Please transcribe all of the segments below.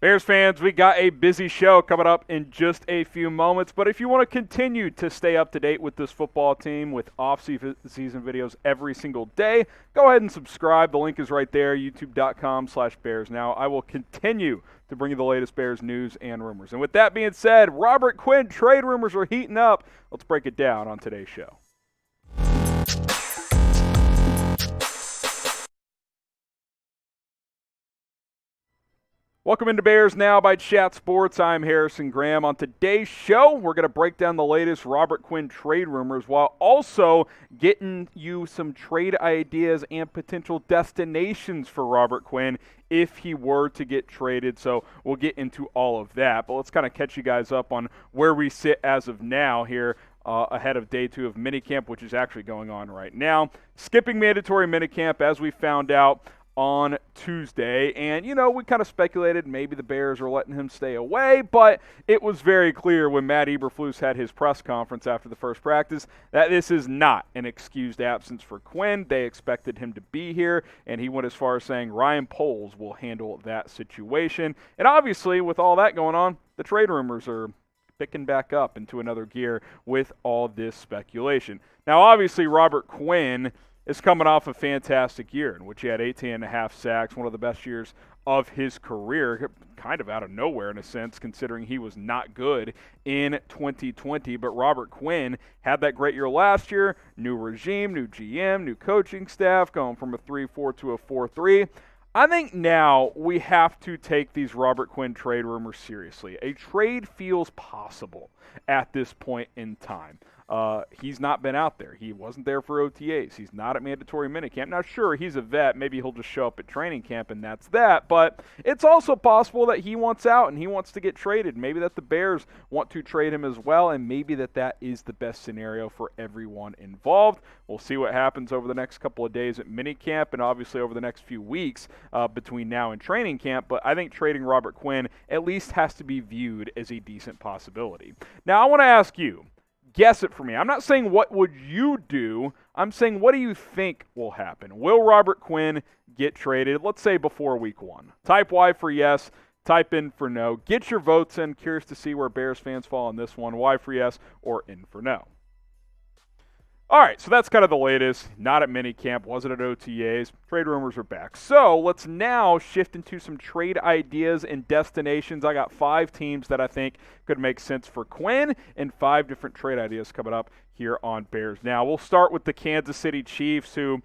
Bears fans, we got a busy show coming up in just a few moments, but if you want to continue to stay up to date with this football team with off-season videos every single day, go ahead and subscribe. The link is right there, youtube.com/Bears. Now, I will continue to bring you the latest Bears news and rumors. And with that being said, Robert Quinn trade rumors are heating up. Let's break it down on today's show. Welcome into Bears Now by Chat Sports. I'm Harrison Graham. On today's show, we're going to break down the latest Robert Quinn trade rumors while also getting you some trade ideas and potential destinations for Robert Quinn if he were to get traded. So we'll get into all of that. But let's kind of catch you guys up on where we sit as of now here. Ahead of day 2 of minicamp, which is actually going on right now. Skipping mandatory minicamp, as we found out on Tuesday, and we kind of speculated maybe the Bears are letting him stay away, but it was very clear when Matt Eberflus had his press conference after the first practice that this is not an excused absence for Quinn. They expected him to be here, and he went as far as saying Ryan Poles will handle that situation. And obviously, with all that going on, the trade rumors are picking back up into another gear with all this speculation. Now, obviously, Robert Quinn is coming off a fantastic year in which he had 18.5 sacks, one of the best years of his career, kind of out of nowhere in a sense, considering he was not good in 2020. But Robert Quinn had that great year last year, new regime, new GM, new coaching staff, going from a 3-4 to a 4-3. I think now we have to take these Robert Quinn trade rumors seriously. A trade feels possible at this point in time. He's not been out there. He wasn't there for OTAs. He's not at mandatory minicamp. Now, sure, he's a vet. Maybe he'll just show up at training camp and that's that. But it's also possible that he wants out and he wants to get traded. Maybe that the Bears want to trade him as well, and maybe that is the best scenario for everyone involved. We'll see what happens over the next couple of days at minicamp and obviously over the next few weeks between now and training camp. But I think trading Robert Quinn at least has to be viewed as a decent possibility. Now, I want to ask you, guess it for me. I'm not saying what would you do. I'm saying what do you think will happen? Will Robert Quinn get traded, let's say before week 1? Type Y for yes. Type in for no. Get your votes in. Curious to see where Bears fans fall on this one. Y for yes or in for no. All right, so that's kind of the latest. Not at minicamp, wasn't at OTAs. Trade rumors are back. So let's now shift into some trade ideas and destinations. I got 5 teams that I think could make sense for Quinn and 5 different trade ideas coming up here on Bears Now. We'll start with the Kansas City Chiefs, who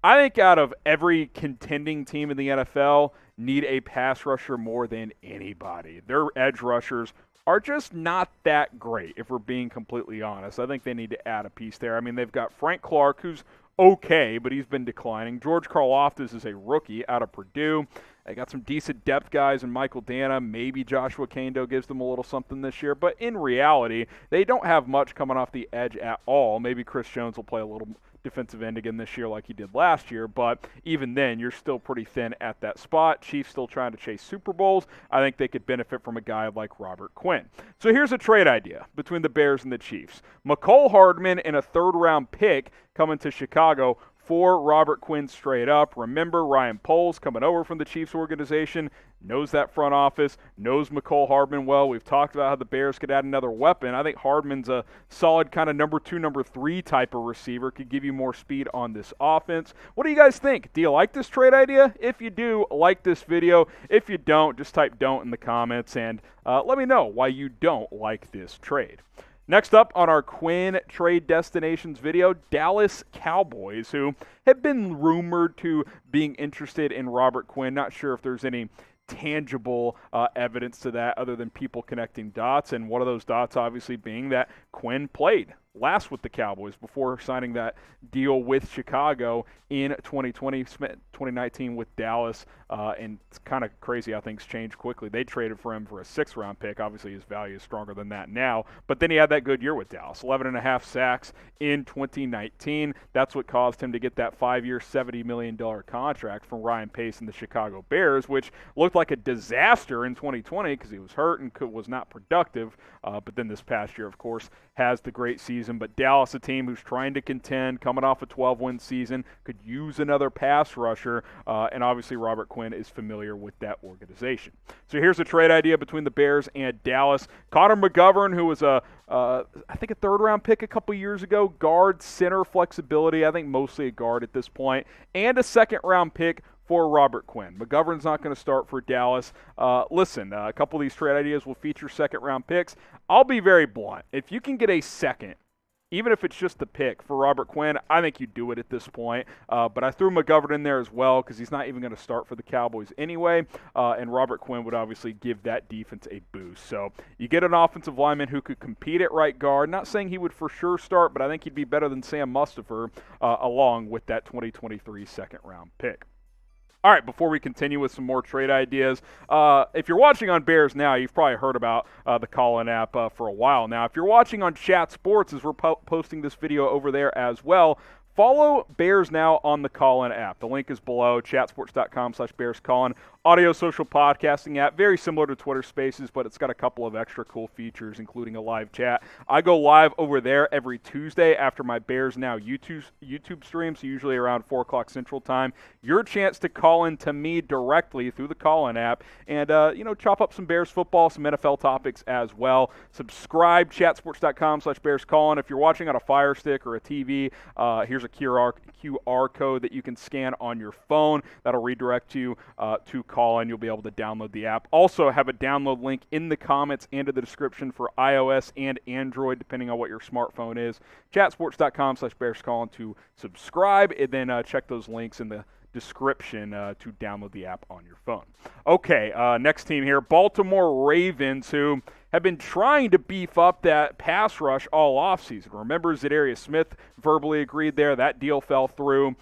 I think out of every contending team in the NFL need a pass rusher more than anybody. Their edge rushers are just not that great, if we're being completely honest. I think they need to add a piece there. I mean, they've got Frank Clark, who's okay, but he's been declining. George Karlaftis is a rookie out of Purdue. They got some decent depth guys in Michael Dana. Maybe Joshua Kando gives them a little something this year. But in reality, they don't have much coming off the edge at all. Maybe Chris Jones will play a little defensive end again this year like he did last year, but even then, you're still pretty thin at that spot. Chiefs still trying to chase Super Bowls. I think they could benefit from a guy like Robert Quinn. So here's a trade idea between the Bears and the Chiefs. Mecole Hardman and a third-round pick coming to Chicago for Robert Quinn straight up. Remember, Ryan Poles coming over from the Chiefs organization, knows that front office, knows Mecole Hardman well. We've talked about how the Bears could add another weapon. I think Hardman's a solid kind of number 2, number 3 type of receiver, could give you more speed on this offense. What do you guys think? Do you like this trade idea? If you do, like this video. If you don't, just type don't in the comments and let me know why you don't like this trade. Next up on our Quinn trade destinations video, Dallas Cowboys, who have been rumored to being interested in Robert Quinn. Not sure if there's any tangible evidence to that other than people connecting dots, and one of those dots obviously being that Quinn played last with the Cowboys before signing that deal with Chicago in 2020, 2019 with Dallas, and it's kind of crazy how things change quickly. They traded for him for a 6th-round pick. Obviously, his value is stronger than that now, but then he had that good year with Dallas, 11.5 sacks in 2019. That's what caused him to get that 5-year, $70 million contract from Ryan Pace and the Chicago Bears, which looked like a disaster in 2020 because he was hurt and was not productive, but then this past year, of course, has the great season offseason, but Dallas, a team who's trying to contend, coming off a 12-win season, could use another pass rusher, and obviously Robert Quinn is familiar with that organization. So here's a trade idea between the Bears and Dallas. Connor McGovern, who was I think a third-round pick a couple years ago, guard, center flexibility, I think mostly a guard at this point, and a second-round pick for Robert Quinn. McGovern's not going to start for Dallas. Listen, a couple of these trade ideas will feature second-round picks. I'll be very blunt. If you can get a second, even if it's just the pick for Robert Quinn, I think you do it at this point. But I threw McGovern in there as well because he's not even going to start for the Cowboys anyway, and Robert Quinn would obviously give that defense a boost. So you get an offensive lineman who could compete at right guard. Not saying he would for sure start, but I think he'd be better than Sam Mustipher along with that 2023 second-round pick. All right, before we continue with some more trade ideas, if you're watching on Bears Now, you've probably heard about the Call-In app for a while now. If you're watching on Chat Sports, as we're posting this video over there as well, follow Bears Now on the Call-In app. The link is below, chatsports.com/BearsCallin. Audio social podcasting app, very similar to Twitter Spaces, but it's got a couple of extra cool features, including a live chat. I go live over there every Tuesday after my Bears Now YouTube stream, so usually around 4 o'clock Central Time. Your chance to call in to me directly through the Call-In app and, chop up some Bears football, some NFL topics as well. Subscribe, chatsports.com/BearsCallin. If you're watching on a Fire Stick or a TV, here's a QR code that you can scan on your phone. That'll redirect you to Call-In. You'll be able to download the app. Also have a download link in the comments and in the description for iOS and Android, depending on what your smartphone is. Chatsports.com/BearsCallin to subscribe, and then check those links in the description to download the app on your phone. Okay, next team here, Baltimore Ravens, who have been trying to beef up that pass rush all offseason. Remember, Zadarius Smith verbally agreed there. That deal fell through.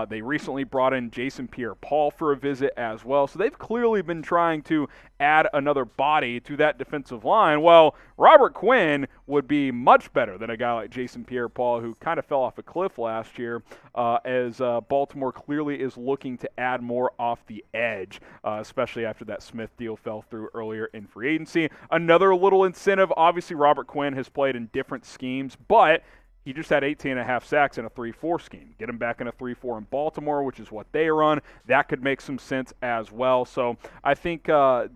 They recently brought in Jason Pierre-Paul for a visit as well. So they've clearly been trying to add another body to that defensive line. Well, Robert Quinn would be much better than a guy like Jason Pierre-Paul, who kind of fell off a cliff last year, as Baltimore clearly is looking to add more off the edge, especially after that Smith deal fell through earlier in free agency. Another little incentive, obviously Robert Quinn has played in different schemes, but he just had 18.5 sacks in a 3-4 scheme. Get him back in a 3-4 in Baltimore, which is what they run. That could make some sense as well. So I think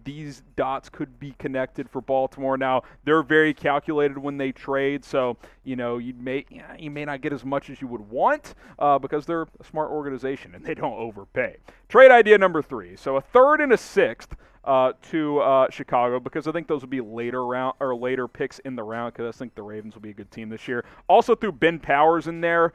these dots could be connected for Baltimore. Now, they're very calculated when they trade, so you may not get as much as you would want because they're a smart organization and they don't overpay. Trade idea number 3. So a third and a sixth to Chicago, because I think those would be later picks in the round, because I think the Ravens will be a good team this year. Also threw Ben Powers in there,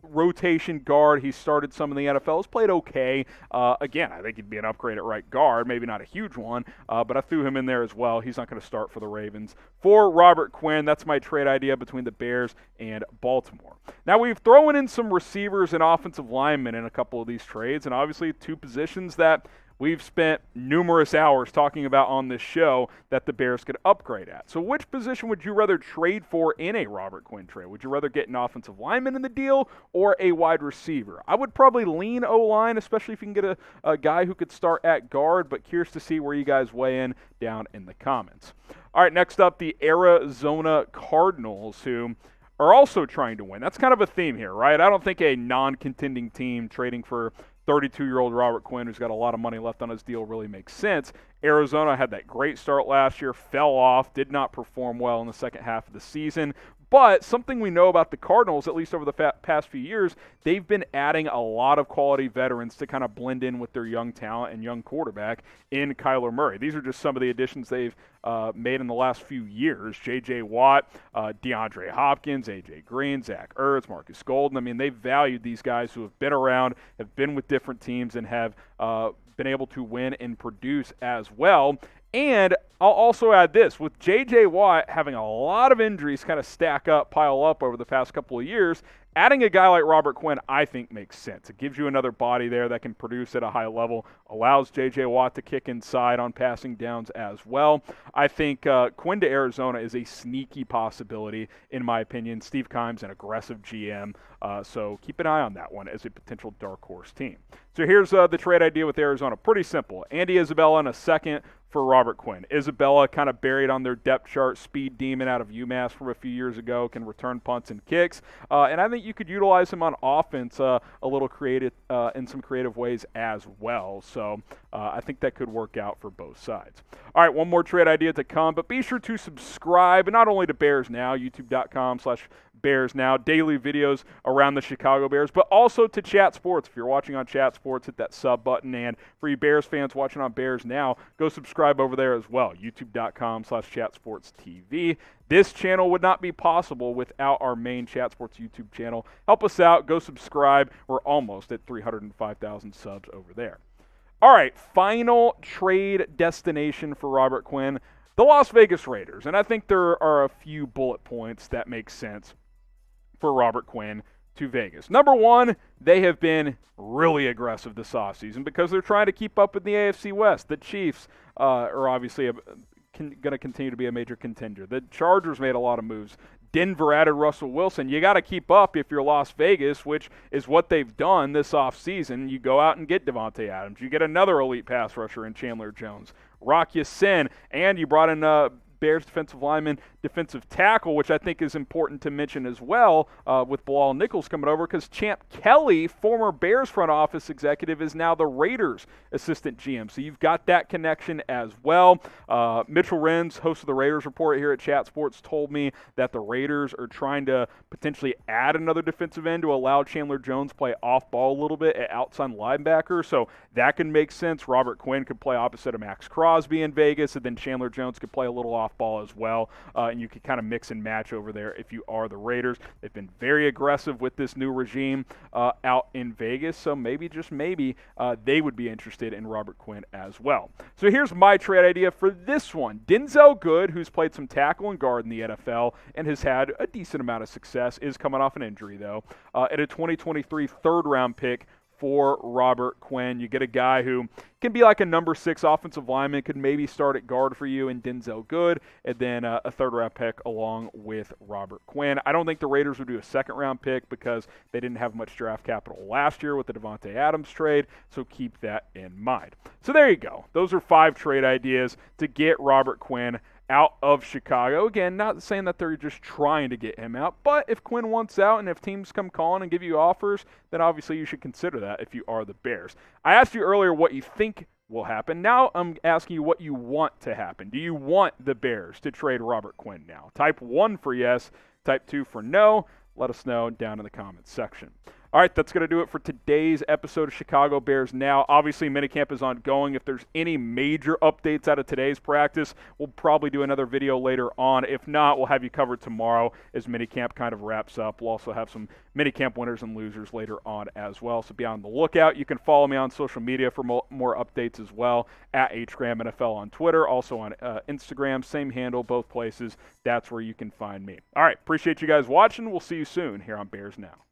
rotation guard. He started some in the NFL. He's played okay. Again, I think he'd be an upgrade at right guard, maybe not a huge one, but I threw him in there as well. He's not going to start for the Ravens. For Robert Quinn, that's my trade idea between the Bears and Baltimore. Now, we've thrown in some receivers and offensive linemen in a couple of these trades, and obviously 2 positions that we've spent numerous hours talking about on this show that the Bears could upgrade at. So which position would you rather trade for in a Robert Quinn trade? Would you rather get an offensive lineman in the deal or a wide receiver? I would probably lean O-line, especially if you can get a guy who could start at guard, but curious to see where you guys weigh in down in the comments. All right, next up, the Arizona Cardinals, who are also trying to win. That's kind of a theme here, right? I don't think a non-contending team trading for 32-year-old Robert Quinn, who's got a lot of money left on his deal, really makes sense. Arizona had that great start last year, fell off, did not perform well in the second half of the season. But something we know about the Cardinals, at least over the past few years, they've been adding a lot of quality veterans to kind of blend in with their young talent and young quarterback in Kyler Murray. These are just some of the additions they've made in the last few years. J.J. Watt, DeAndre Hopkins, A.J. Green, Zach Ertz, Marcus Golden. I mean, they've valued these guys who have been around, have been with different teams, and have been able to win and produce as well. And I'll also add this, with J.J. Watt having a lot of injuries kind of pile up over the past couple of years, adding a guy like Robert Quinn, I think, makes sense. It gives you another body there that can produce at a high level, allows J.J. Watt to kick inside on passing downs as well. I think Quinn to Arizona is a sneaky possibility, in my opinion. Steve Keim's an aggressive GM, so keep an eye on that one as a potential dark horse team. So here's the trade idea with Arizona. Pretty simple. Andy Isabella in a second for Robert Quinn. Isabella kind of buried on their depth chart, speed demon out of UMass from a few years ago, can return punts and kicks. And I think you could utilize him on offense a little creative in some creative ways as well. So I think that could work out for both sides. All right, one more trade idea to come, but be sure to subscribe, not only to Bears Now, youtube.com/Bears Now, daily videos around the Chicago Bears, but also to Chat Sports. If you're watching on Chat Sports, hit that sub button. And for you Bears fans watching on Bears Now, go subscribe over there as well, youtube.com/ChatSportsTV. This channel would not be possible without our main Chat Sports YouTube channel. Help us out. Go subscribe. We're almost at 305,000 subs over there. All right, final trade destination for Robert Quinn, the Las Vegas Raiders. And I think there are a few bullet points that make sense for Robert Quinn to Vegas. Number one, they have been really aggressive this offseason because they're trying to keep up with the AFC West. The Chiefs are obviously going to continue to be a major contender. The Chargers made a lot of moves. Denver added Russell Wilson. You got to keep up if you're Las Vegas, which is what they've done this offseason. You go out and get Devontae Adams. You get another elite pass rusher in Chandler Jones. Rock Ya-Sin, and you brought in Bears defensive lineman, defensive tackle, which I think is important to mention as well with Bilal Nichols coming over, because Champ Kelly, former Bears front office executive, is now the Raiders assistant GM. So you've got that connection as well. Mitchell Renz, host of the Raiders Report here at Chat Sports, told me that the Raiders are trying to potentially add another defensive end to allow Chandler Jones play off ball a little bit at outside linebacker. So that can make sense. Robert Quinn could play opposite of Max Crosby in Vegas, and then Chandler Jones could play a little off ball as well, and you could kind of mix and match over there if you are the Raiders. They've been very aggressive with this new regime out in Vegas, so maybe, just maybe, they would be interested in Robert Quinn as well. So here's my trade idea for this one. Denzel Good, who's played some tackle and guard in the NFL and has had a decent amount of success, is coming off an injury, though, at a 2023 third-round pick for Robert Quinn. You get a guy who can be like a number 6 offensive lineman, could maybe start at guard for you in Denzel Good, and then a third-round pick along with Robert Quinn. I don't think the Raiders would do a second-round pick because they didn't have much draft capital last year with the Devontae Adams trade, so keep that in mind. So there you go. Those are 5 trade ideas to get Robert Quinn out of Chicago. Again, not saying that they're just trying to get him out, but if Quinn wants out and if teams come calling and give you offers, then obviously you should consider that if you are the Bears. I asked you earlier what you think will happen. Now I'm asking you what you want to happen. Do you want the Bears to trade Robert Quinn now? Type 1 for yes, type 2 for no. Let us know down in the comments section. All right, that's going to do it for today's episode of Chicago Bears Now. Obviously, minicamp is ongoing. If there's any major updates out of today's practice, we'll probably do another video later on. If not, we'll have you covered tomorrow as minicamp kind of wraps up. We'll also have some minicamp winners and losers later on as well, so be on the lookout. You can follow me on social media for more updates as well, at HGramNFL on Twitter, also on Instagram, same handle, both places. That's where you can find me. All right, appreciate you guys watching. We'll see you soon here on Bears Now.